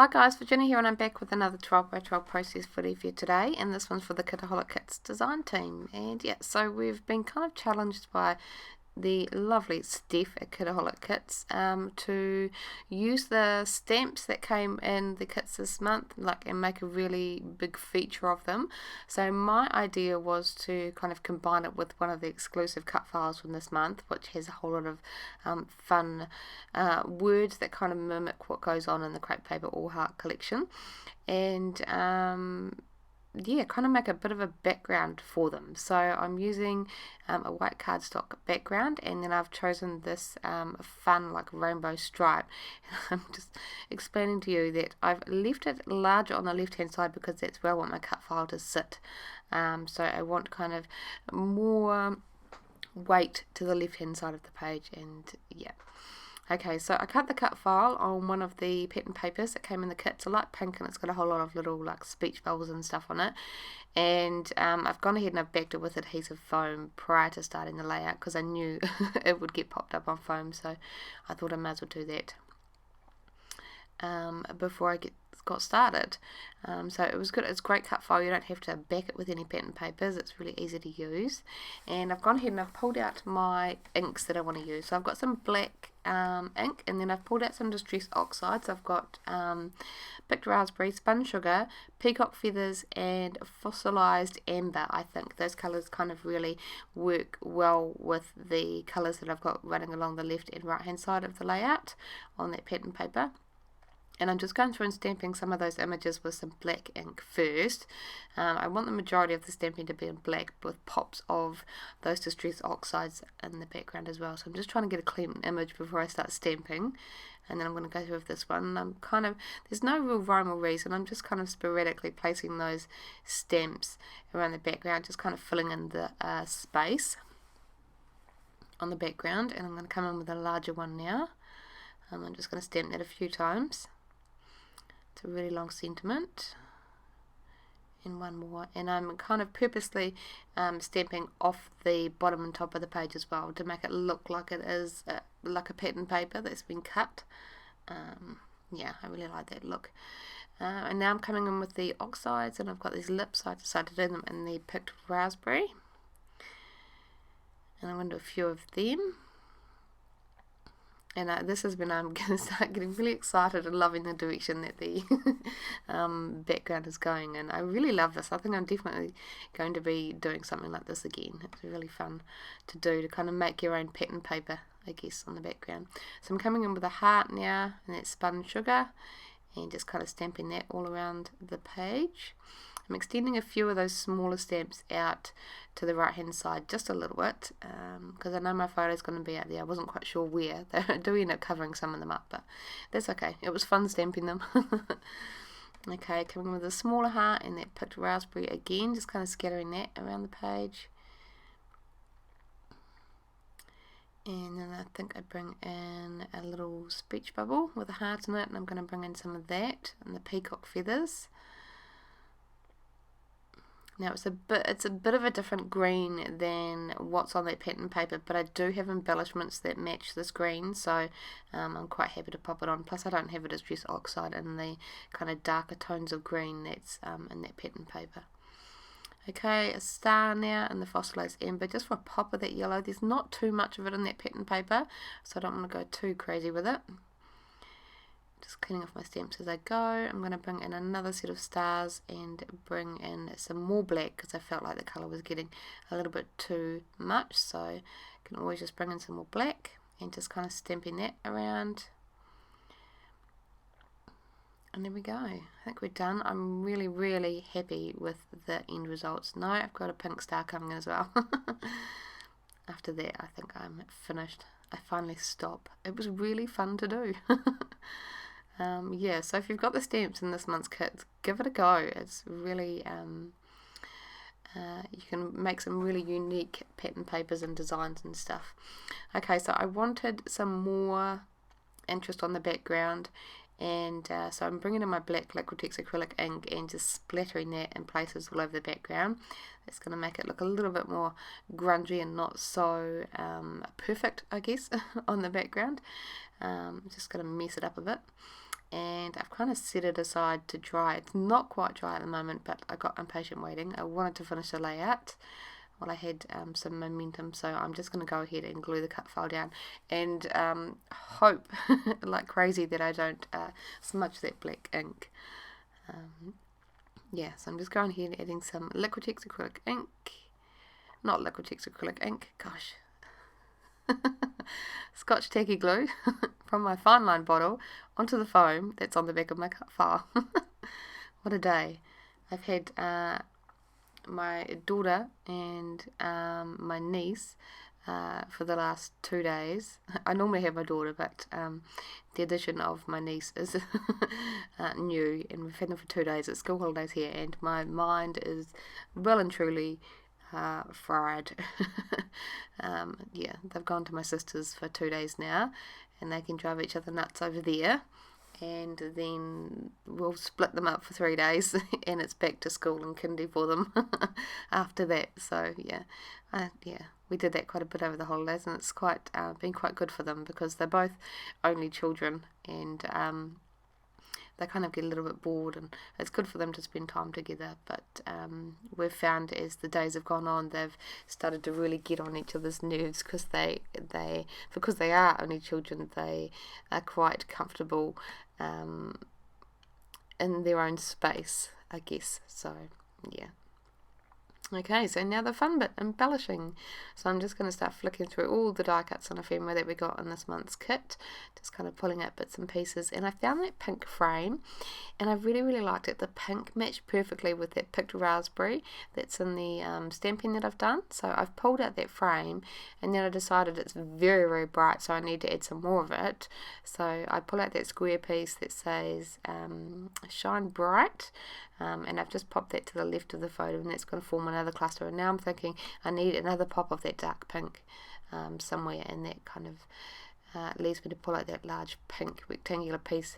Hi guys, Virginia here and I'm back with another 12x12 process footy for you today, and this one's for the Kitaholic Kits design team. And yeah, so we've been kind of challenged by the lovely Steph at Kitaholic Kits to use the stamps that came in the kits this month and make a really big feature of them. So my idea was to kind of combine it with one of the exclusive cut files from this month, which has a whole lot of fun words that kind of mimic what goes on in the Crepe Paper All Heart collection, and yeah, kind of make a bit of a background for them. So I'm using a white cardstock background, and then I've chosen this fun rainbow stripe. And I'm just explaining to you that I've left it larger on the left hand side because that's where I want my cut file to sit. So I want kind of more weight to the left hand side of the page, and yeah. Okay, so I cut the cut file on one of the pattern papers that came in the kit. It's a light pink and it's got a whole lot of little speech bubbles and stuff on it. And I've gone ahead and I've backed it with adhesive foam prior to starting the layout because I knew it would get popped up on foam, so I thought I might as well do that before I got started. So it was good. It's a great cut file. You don't have to back it with any pattern papers. It's really easy to use. And I've gone ahead and I've pulled out my inks that I want to use. So I've got some black ink, and then I've pulled out some distress oxides. I've got picked raspberry, spun sugar, peacock feathers, and fossilized amber. I think those colours kind of really work well with the colours that I've got running along the left and right hand side of the layout on that pattern paper. And I'm just going through and stamping some of those images with some black ink first. I want the majority of the stamping to be in black with pops of those distress oxides in the background as well. So I'm just trying to get a clean image before I start stamping. And then I'm going to go through with this one. I'm kind of, there's no real rhyme or reason. I'm just kind of sporadically placing those stamps around the background, just kind of filling in the space on the background. And I'm going to come in with a larger one now. I'm just going to stamp that a few times. It's a really long sentiment, and one more, and I'm kind of purposely stamping off the bottom and top of the page as well to make it look like it is like a pattern paper that's been cut. Yeah, I really like that look. And now I'm coming in with the oxides, and I've got these lips. I decided to do them in the picked raspberry, and I'm going to do a few of them. And this is when I'm going to start getting really excited and loving the direction that the background is going. And I really love this. I think I'm definitely going to be doing something like this again. It's really fun to do, to kind of make your own pattern paper, I guess, on the background. So I'm coming in with a heart now, and that's spun sugar, and just kind of stamping that all around the page. I'm extending a few of those smaller stamps out to the right hand side just a little bit, because I know my photo is going to be out there. I wasn't quite sure where. They do end up covering some of them up, but that's okay. It was fun stamping them. Okay, coming with a smaller heart and that picked raspberry again, just kind of scattering that around the page. And then I think I bring in a little speech bubble with a heart in it, and I'm going to bring in some of that and the peacock feathers. Now it's a bit of a different green than what's on that pattern paper, but I do have embellishments that match this green, so I'm quite happy to pop it on. Plus I don't have a distress oxide in the kind of darker tones of green that's in that pattern paper. Okay, a star now in the fossilized amber, just for a pop of that yellow. There's not too much of it in that pattern paper, so I don't want to go too crazy with it. Just cleaning off my stamps as I go. I'm going to bring in another set of stars and bring in some more black because I felt like the colour was getting a little bit too much, so I can always just bring in some more black and just kind of stamping that around. And there we go. I think we're done. I'm really, really happy with the end results. Now I've got a pink star coming in as well. After that, I think I'm finished. I finally stop. It was really fun to do. Yeah, so if you've got the stamps in this month's kit, give it a go. It's really, you can make some really unique pattern papers and designs and stuff. Okay, so I wanted some more interest on the background, and so I'm bringing in my black Liquitex acrylic ink and just splattering that in places all over the background. It's going to make it look a little bit more grungy and not so perfect, I guess, on the background. Just going to mess it up a bit. and I've kind of set it aside to dry. It's not quite dry at the moment, but I got impatient waiting. I wanted to finish the layout while I had some momentum, so I'm just going to go ahead and glue the cut file down and hope like crazy that I don't smudge that black ink. Yeah, so I'm just going ahead and adding some Liquitex acrylic ink. Not Liquitex acrylic ink, gosh. Scotch tacky glue from my fine line bottle onto the foam that's on the back of my cut file. What a day. I've had my daughter and my niece for the last 2 days. I normally have my daughter, but the addition of my niece is new, and we've had them for 2 days. It's school holidays here, and my mind is well and truly fried. Yeah, they've gone to my sister's for 2 days now, and they can drive each other nuts over there, and then we'll split them up for 3 days and it's back to school and kindy for them after that. So yeah, we did that quite a bit over the holidays, and it's quite been quite good for them because they're both only children, and they kind of get a little bit bored, and it's good for them to spend time together. But we've found as the days have gone on, they've started to really get on each other's nerves because because they are only children, they are quite comfortable in their own space, I guess. So yeah. Okay, so now the fun bit, embellishing. So I'm just going to start flicking through all the die cuts on ephemera that we got in this month's kit, just kind of pulling out bits and pieces, and I found that pink frame, and I really, really liked it. The pink matched perfectly with that picked raspberry that's in the stamping that I've done, so I've pulled out that frame, and then I decided it's very, very bright, so I need to add some more of it. So I pull out that square piece that says Shine Bright, and I've just popped that to the left of the photo, and that's going to form another cluster. And now I'm thinking I need another pop of that dark pink somewhere, and that kind of leads me to pull out that large pink rectangular piece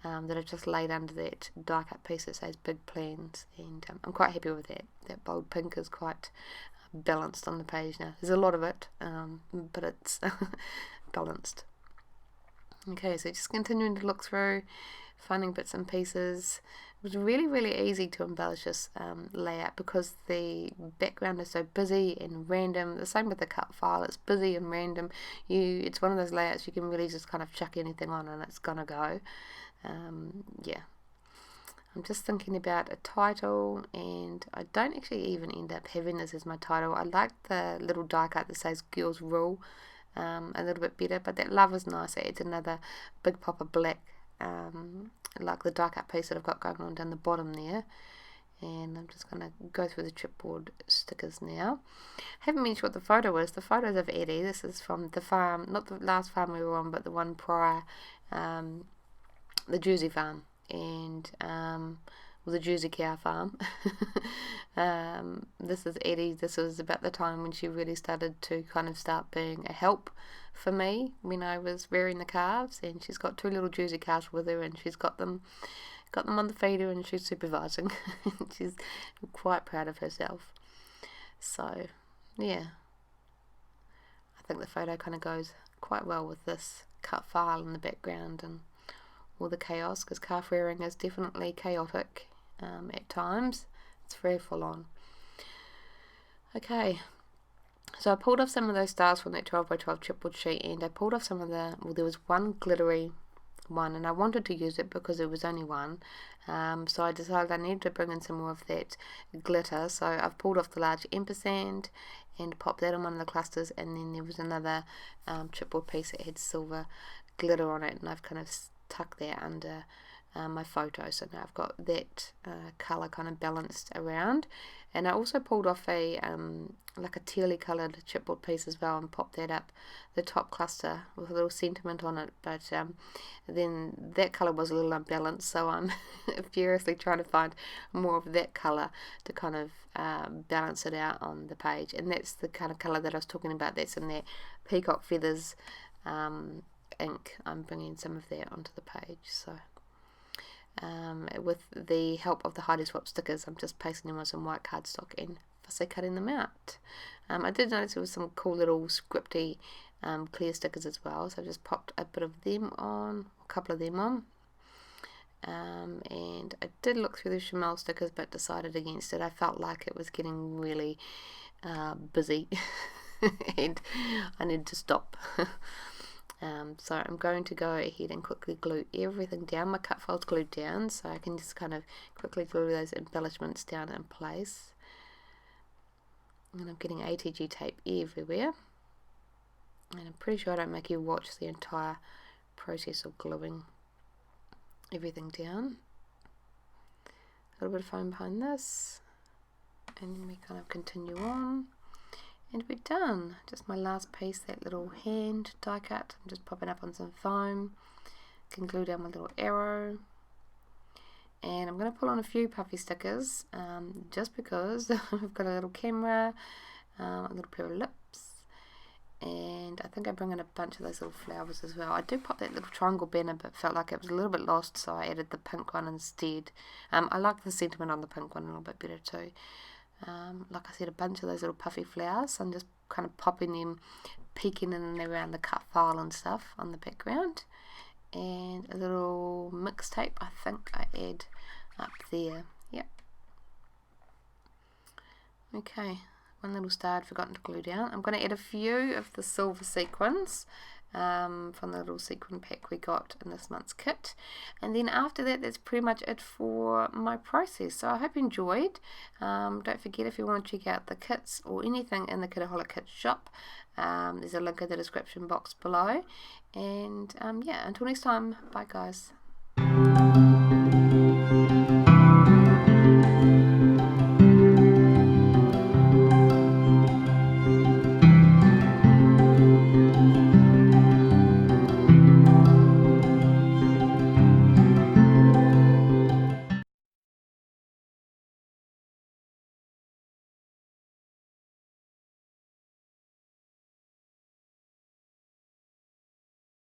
that I've just laid under that die cut piece that says Big Plans, and I'm quite happy with that. That bold pink is quite balanced on the page now. There's a lot of it, but it's balanced. Okay, so just continuing to look through, finding bits and pieces. It was really, really easy to embellish this layout because the background is so busy and random. The same with the cut file, it's busy and random. It's one of those layouts you can really just kind of chuck anything on and it's gonna go. Yeah. I'm just thinking about a title, and I don't actually even end up having this as my title. I like the little die cut that says Girls Rule a little bit better, but that love is nice. It adds another big pop of black, like the die cut piece that I've got going on down the bottom there. And I'm just going to go through the chipboard stickers now. I haven't mentioned what the photo is. The photo's of Eddie. This is from the farm, not the last farm we were on, but the one prior, the Jersey farm, and well, the Jersey cow farm. This is Eddie. This was about the time when she really started to kind of start being a help for me when I was rearing the calves, and she's got 2 little Jersey calves with her, and she's got them on the feeder, and she's supervising. She's quite proud of herself. So yeah, I think the photo kind of goes quite well with this cut file in the background and all the chaos, because calf rearing is definitely chaotic at times. It's very full on. Okay, so I pulled off some of those stars from that 12 by 12 chipboard sheet, and I pulled off some of the, well, there was one glittery one, and I wanted to use it because it was only one, so I decided I needed to bring in some more of that glitter. So I've pulled off the large ampersand and popped that on one of the clusters, and then there was another chipboard piece that had silver glitter on it, and I've kind of tucked that under my photo, so now I've got that colour kind of balanced around. And I also pulled off a like a tealy coloured chipboard piece as well, and popped that up the top cluster with a little sentiment on it, but then that colour was a little unbalanced, so I'm furiously trying to find more of that colour to kind of balance it out on the page. And that's the kind of colour that I was talking about, that's in that peacock feathers ink. I'm bringing some of that onto the page. So with the help of the Heidi Swap stickers, I'm just pasting them on some white cardstock and fussy cutting them out. I did notice there was some cool little scripty clear stickers as well, so I just popped a bit of them on, a couple of them on. and I did look through the Chamel stickers but decided against it. I felt like it was getting really busy and I need to stop. So I'm going to go ahead and quickly glue everything down. My cut file's glued down, so I can just kind of quickly glue those embellishments down in place. And I'm getting ATG tape everywhere. And I'm pretty sure I don't make you watch the entire process of gluing everything down. A little bit of foam behind this. And then we kind of continue on. And we're done. Just my last piece, that little hand die cut. I'm just popping up on some foam. Can glue down my little arrow. And I'm going to pull on a few puffy stickers, just because I've got a little camera, a little pair of lips, and I think I bring in a bunch of those little flowers as well. I do pop that little triangle banner, but felt like it was a little bit lost, so I added the pink one instead. I like the sentiment on the pink one a little bit better too. Like I said, a bunch of those little puffy flowers. I'm just kind of popping them, peeking in and around the cut file and stuff on the background. And a little mix tape, I think I add up there. Yep. Okay, one little star I'd forgotten to glue down. I'm going to add a few of the silver sequins from the little sequin pack we got in this month's kit, and then after that, that's pretty much it for my process. So I hope you enjoyed. Don't forget, if you want to check out the kits or anything in the Kitaholic Kits shop, there's a link in the description box below. And yeah, until next time, bye guys.